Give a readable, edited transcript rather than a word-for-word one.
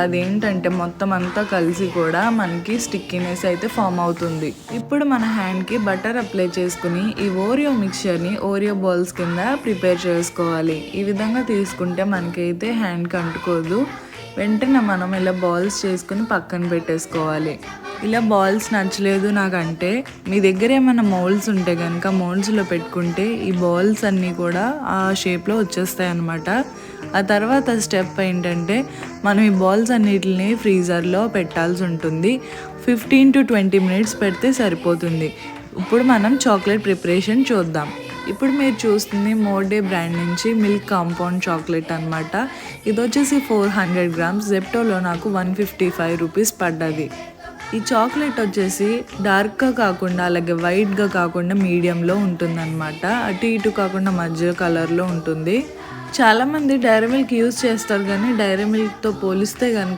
అదేంటంటే మొత్తం అంతా కలిసి కూడా మనకి స్టిక్కీనెస్ అయితే ఫామ్ అవుతుంది. ఇప్పుడు మన హ్యాండ్కి బటర్ అప్లై చేసుకుని ఈ ఓరియో మిక్చర్ని ఓరియో బాల్స్ కింద ప్రిపేర్ చేసుకోవాలి. ఈ విధంగా తీసుకుంటే మనకైతే హ్యాండ్కి అంటుకోదు. వెంటనే మనం ఇలా బాల్స్ చేసుకుని పక్కన పెట్టేసుకోవాలి. ఇలా బాల్స్ నచ్చలేదు నాకంటే మీ దగ్గర ఏమైనా మౌల్డ్స్ ఉంటే కనుక మౌల్డ్స్లో పెట్టుకుంటే ఈ బాల్స్ అన్నీ కూడా ఆ షేప్లో వచ్చేస్తాయి అన్నమాట. ఆ తర్వాత స్టెప్ ఏంటంటే మనం ఈ బాల్స్ అన్నిటిని ఫ్రీజర్లో పెట్టాల్సి ఉంటుంది. 15 to 20 minutes పెడితే సరిపోతుంది. ఇప్పుడు మనం చాక్లెట్ ప్రిపరేషన్ చూద్దాం. ఇప్పుడు మీరు చూస్తుంది మోర్డే బ్రాండ్ నుంచి మిల్క్ కాంపౌండ్ చాక్లెట్ అనమాట. ఇది వచ్చేసి 400 grams. జెప్టోలో నాకు 155 రూపీస్ పడ్డది. ఈ చాక్లెట్ వచ్చేసి డార్క్గా కాకుండా అలాగే వైట్గా కాకుండా మీడియంలో ఉంటుందన్నమాట. అటు ఇటు కాకుండా మధ్య కలర్లో ఉంటుంది. చాలామంది డైరీ మిల్క్ యూజ్ చేస్తారు కానీ డైరీ మిల్క్తో పోలిస్తే కనుక